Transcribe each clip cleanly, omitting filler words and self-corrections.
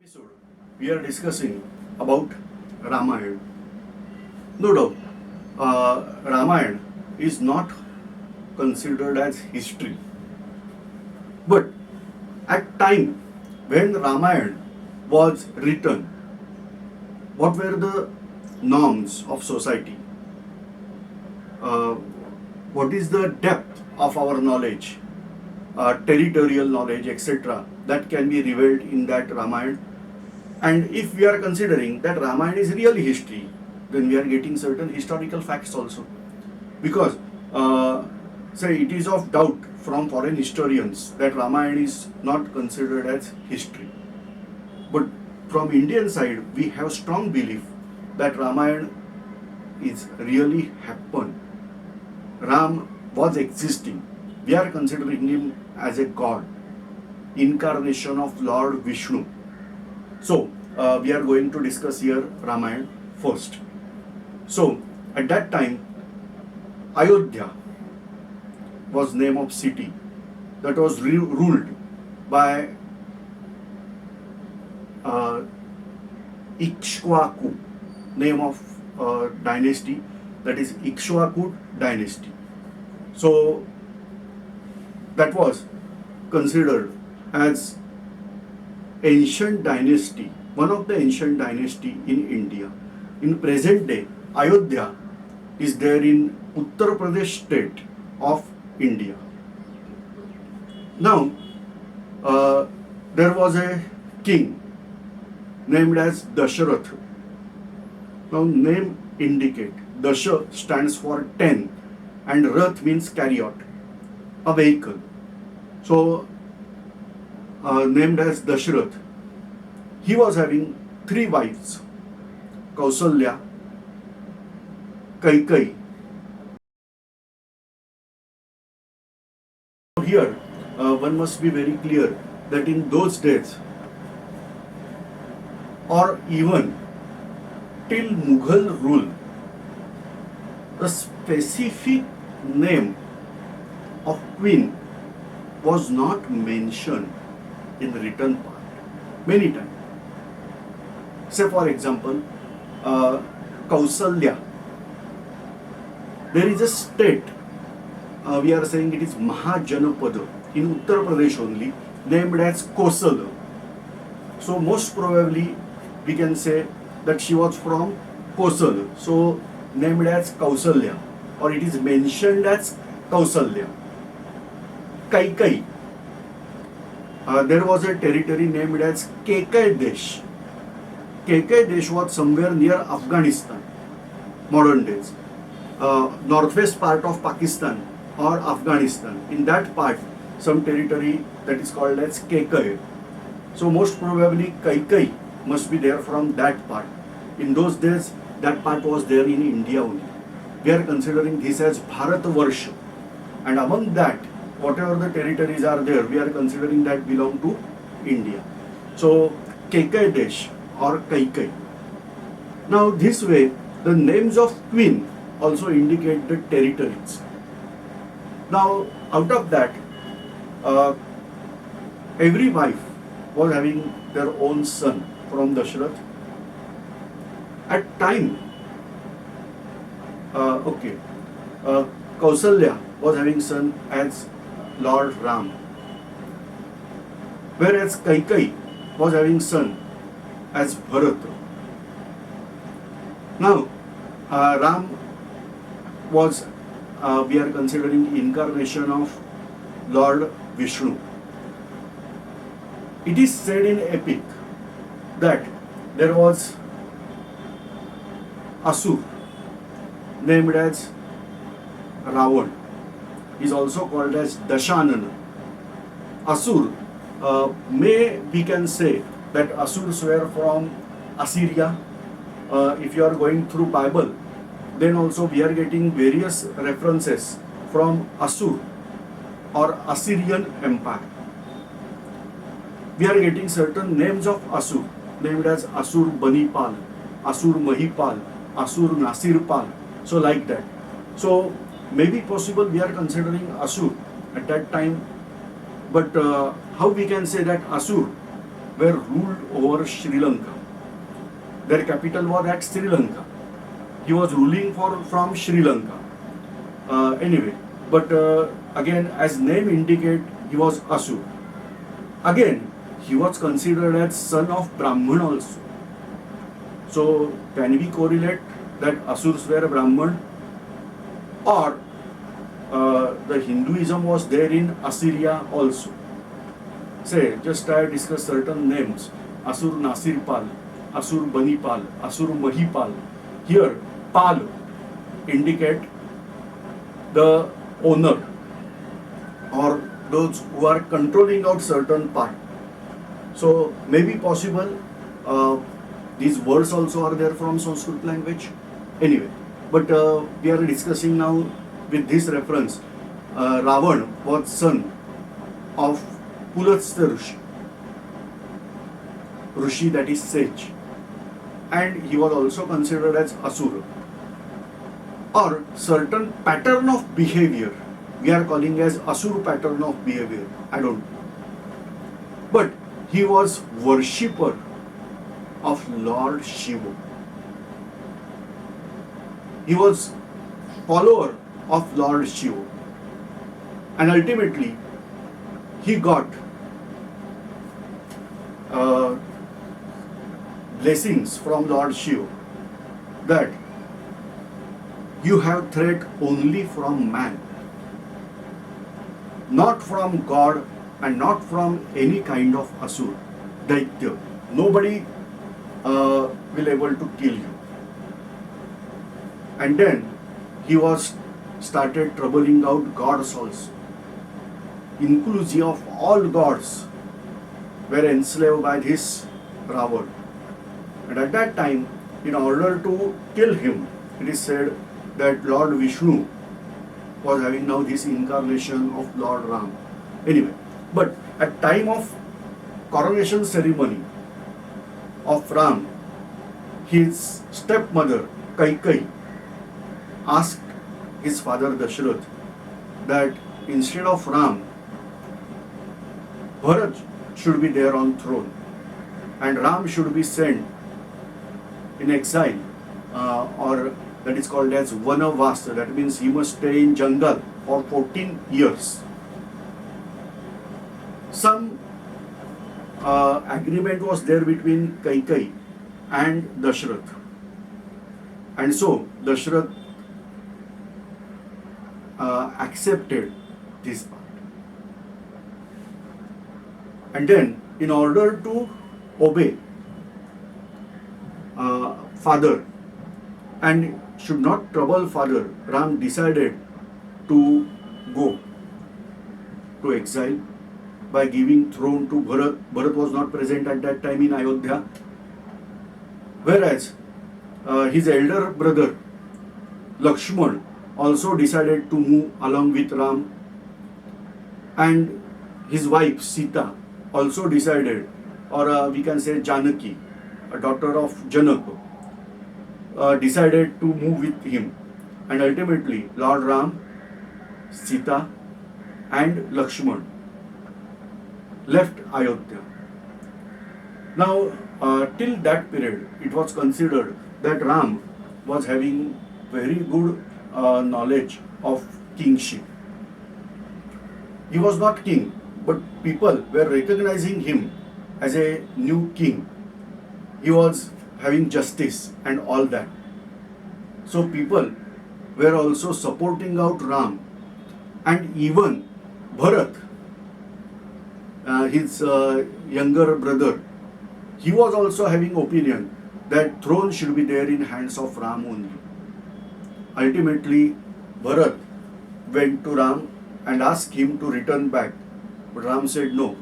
episode, we are discussing about Ramayana. No doubt, Ramayana is not considered as history, but at time when Ramayana was written, what were the norms of society? Uh, what is the depth of our knowledge, territorial knowledge, etc., that can be revealed in that Ramayana? And if we are considering that Ramayana is really history, then we are getting certain historical facts also. Because, say, it is of doubt from foreign historians that Ramayana is not considered as history. But from Indian side, we have strong belief that Ramayana is really happened. Ram was existing. We are considering him as a god, incarnation of Lord Vishnu. So, we are going to discuss here Ramayana first. So, at that time, Ayodhya was name of city that was ruled by Ikshwaku, name of dynasty, that is Ikshwaku dynasty. So, that was considered as ancient dynasty, one of the ancient dynasty in India. In present day, Ayodhya is there in Uttar Pradesh state of India. Now, there was a king named as Dasharath. Now, name indicate Dasha stands for 10 and Rath means chariot, a vehicle. So, named as Dasharath, he was having 3 wives: Kausalya, Kaikai. Here, one must be very clear that in those days, or even till Mughal rule, the specific name of queen was not mentioned in the written part many times. Say for example, Kausalya. There is a state, we are saying it is Mahajanapada in Uttar Pradesh only, named as Kosala. So most probably we can say that she was from Kosala, so named as Kausalya, or it is mentioned as Kausalya. Kaikai. There was a territory named as Kekai Desh. Kekai Desh was somewhere near Afghanistan, modern days. Northwest part of Pakistan or Afghanistan. In that part, some territory that is called as Kekai. So most probably Kaikai must be there from that part. In those days, that part was there in India only. We are considering this as Bharatvarsha. And among that, whatever the territories are there, we are considering that belong to India. So, Kekai Desh or Kaikai. Now, this way, the names of queen also indicate the territories. Now, out of that, every wife was having their own son from Dasharath. At time, Kausalya was having son as Lord Ram, whereas Kaikai was having son as Bharat. Now, Ram was, we are considering incarnation of Lord Vishnu. It is said in epic that there was Asur named as Ravana, is also called as Dashanana. Asur, we can say that Asurs were from Assyria. If you are going through Bible, then also we are getting various references from Asur or Assyrian Empire. We are getting certain names of Asur, named as Asur Banipal, Asur Mahipal, Asur Nasirpal, so like that. So maybe possible we are considering Asur at that time, but how we can say that Asur were ruled over Sri Lanka. Their capital was at Sri Lanka. He was ruling from Sri Lanka. Anyway, but again, as name indicate, he was Asur. Again, he was considered as son of Brahman also. So, can we correlate that Asurs were Brahman, or the Hinduism was there in Assyria also? Say, just I discuss certain names: Asur Nasirpal, Asur Banipal, Asur Mahipal. Here, Pal indicate the owner or those who are controlling out certain part. So, maybe possible these words also are there from Sanskrit language. Anyway, but we are discussing now with this reference. Ravana was son of Pulatstha Rishi, that is sage, and he was also considered as Asura, or certain pattern of behavior we are calling as Asura pattern of behavior. I don't know. But he was worshipper of Lord Shiva. He was follower of Lord Shiva. And ultimately, he got blessings from Lord Shiva that you have threat only from man, not from God and not from any kind of Asur, Daitya. Nobody will able to kill you. And then he was started troubling out gods also. Inclusive of all gods were enslaved by this Ravana. And at that time, in order to kill him, it is said that Lord Vishnu was having now this incarnation of Lord Ram. Anyway, but at time of coronation ceremony of Ram, his stepmother Kaikai asked his father Dashrath that instead of Ram, Bharat should be there on throne and Ram should be sent in exile, or that is called as Vanavasa. That means he must stay in jungle for 14 years. Some agreement was there between Kaikai and Dashrath. And so Dashrath accepted this part. And then, in order to obey father and should not trouble father, Ram decided to go to exile by giving throne to Bharat. Bharat was not present at that time in Ayodhya. Whereas his elder brother Lakshman also decided to move along with Ram, and his wife Sita also decided, or we can say Janaki, a daughter of Janaka, decided to move with him. And ultimately Lord Ram, Sita and Lakshman left Ayodhya. Now till that period it was considered that Ram was having very good knowledge of kingship. He was not king, but people were recognizing him as a new king. He was having justice and all that. So people were also supporting out Ram, and even Bharat, his younger brother, he was also having opinion that throne should be there in hands of Ram only. Ultimately, Bharat went to Ram and asked him to return back. But Ram said, no,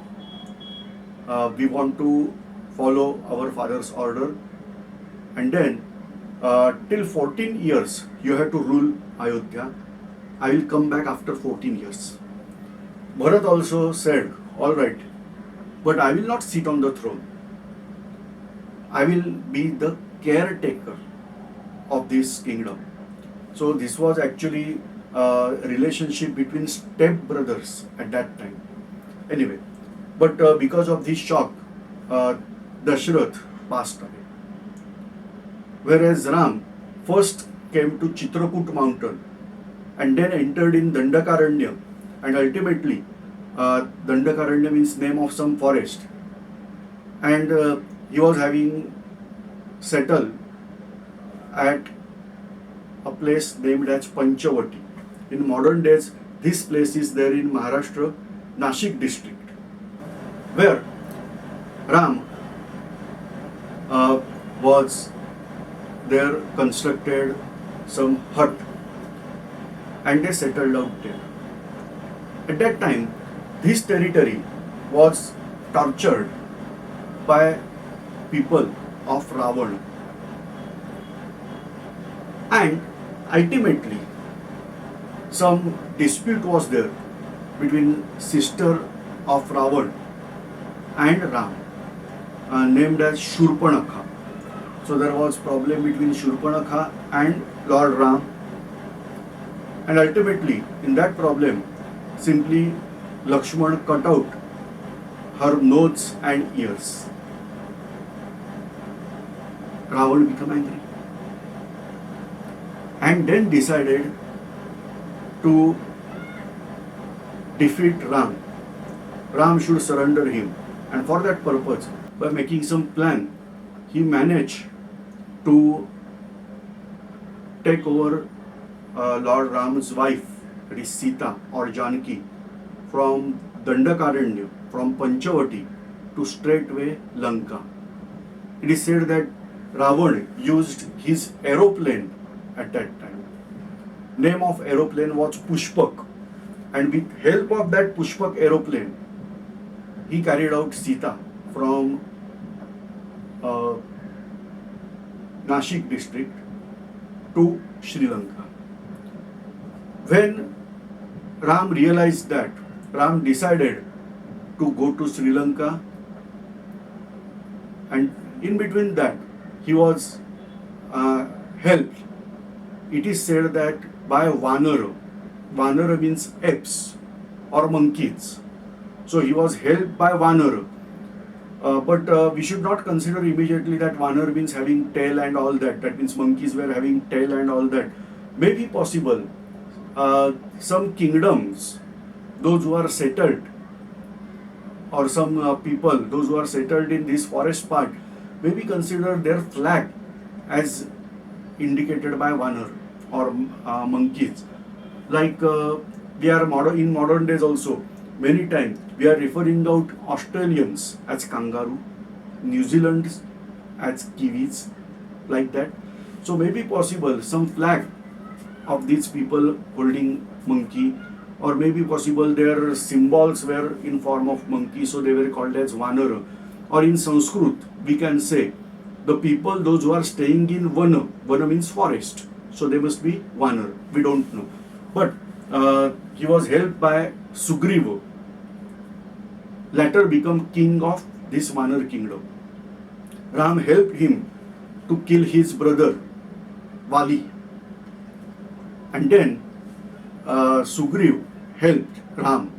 we want to follow our father's order. And then, till 14 years, you have to rule Ayodhya. I will come back after 14 years. Bharat also said, all right, but I will not sit on the throne. I will be the caretaker of this kingdom. So this was actually a relationship between step brothers at that time. Anyway, but because of this shock, uh, Dashrath passed away. Whereas Ram first came to Chitrakoot mountain and then entered in Dandakaranya, and ultimately Dandakaranya means name of some forest, and he was having settled at a place named as Panchavati. In modern days, this place is there in Maharashtra, Nashik district, where Ram was there, constructed some hut, and they settled out there. At that time, this territory was tortured by people of Ravana, and ultimately some dispute was there between sister of Ravan and Ram, named as Shurpanakha. So there was problem between Shurpanakha and Lord Ram, and ultimately in that problem simply Lakshman cut out her nose and ears. Ravan became angry and then decided to defeat Ram. Ram should surrender him, and for that purpose, by making some plan, he managed to take over Lord Ram's wife, that is Sita or Janaki, from Dandakaranya, from Panchavati to straightway Lanka. It is said that Ravan used his aeroplane at that time. Name of aeroplane was Pushpak, and with help of that Pushpak aeroplane, he carried out Sita from Nashik district to Sri Lanka. When Ram realized that, Ram decided to go to Sri Lanka, and in between that he was helped. It is said that by Vanara. Vanara means apes or monkeys. So he was helped by Vanara. But we should not consider immediately that Vanara means having tail and all that. That means monkeys were having tail and all that. May be possible. Some kingdoms, those who are settled, or some people, those who are settled in this forest part, may be considered their flag as indicated by Vanara or monkeys. Like we are in modern days also, many times we are referring out Australians as kangaroo, New Zealanders as kiwis, like that. So maybe possible some flag of these people holding monkey, or maybe possible their symbols were in form of monkey, so they were called as Vanara. Or in Sanskrit we can say the people, those who are staying in Vana, Vana means forest, so they must be Vanara. We don't know. But he was helped by Sugriva, later become king of this Vanar kingdom. Ram helped him to kill his brother Vali, and then Sugriv helped Ram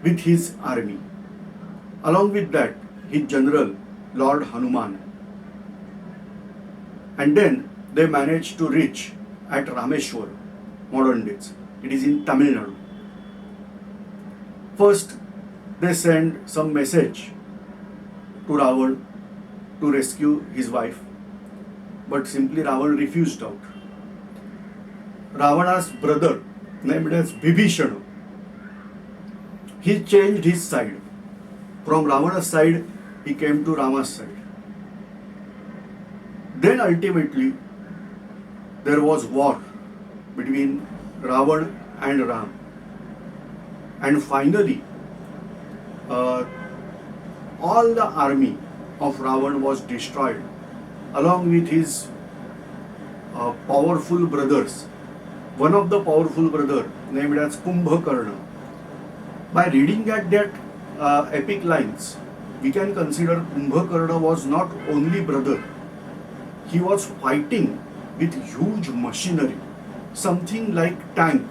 with his army. Along with that, his general Lord Hanuman. And then they managed to reach at Rameshwar, modern days. It is in Tamil Nadu. First, they sent some message to Ravan to rescue his wife, but simply Ravan refused out. Ravana's brother, named as Bibhishana, he changed his side. From Ravana's side, he came to Rama's side. Then ultimately, there was war between Ravan and Ram. And finally, all the army of Ravan was destroyed, along with his powerful brothers. One of the powerful brother, named as Kumbhakarna. By reading at that epic lines, we can consider Kumbhakarna was not only brother, he was fighting with huge machinery, something like tank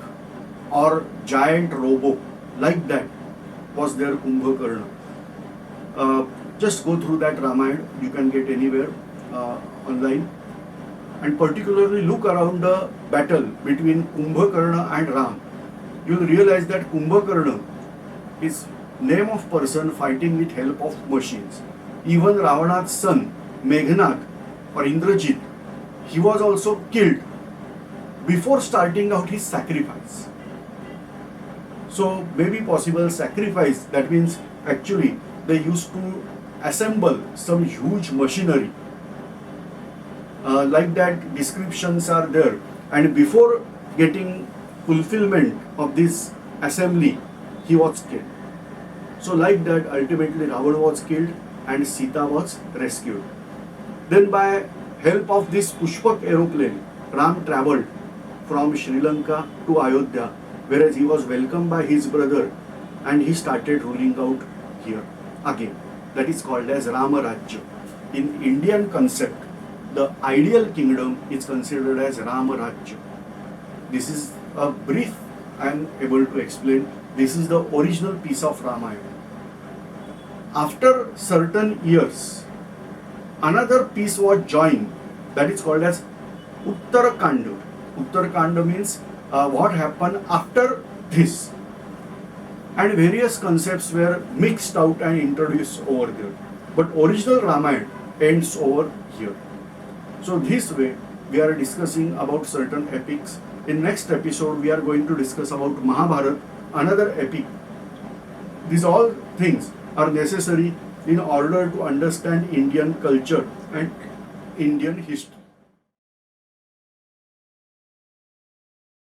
or giant robo, like that was their Kumbhakarna. Just go through that Ramayana, you can get anywhere online, and particularly look around the battle between Kumbhakarna and Ram. You will realize that Kumbhakarna is name of person fighting with help of machines. Even Ravana's son Meghnad or Indrajit, he was also killed before starting out his sacrifice. So maybe possible sacrifice, that means actually they used to assemble some huge machinery. Like that descriptions are there, and before getting fulfillment of this assembly, he was killed. So like that, ultimately Ravana was killed and Sita was rescued. Then by help of this Pushpak aeroplane, Ram travelled from Sri Lanka to Ayodhya, whereas he was welcomed by his brother and he started ruling out here again. That is called as Rama Rajya. In Indian concept, the ideal kingdom is considered as Rama Rajya. This is a brief I am able to explain. This is the original piece of Ramayana. After certain years, another piece was joined, that is called as Uttarakanda. Uttarakanda means what happened after this, and various concepts were mixed out and introduced over there. But original Ramayana ends over here. So this way we are discussing about certain epics. In next episode we are going to discuss about Mahabharata, another epic. These all things are necessary in order to understand Indian culture and Indian history.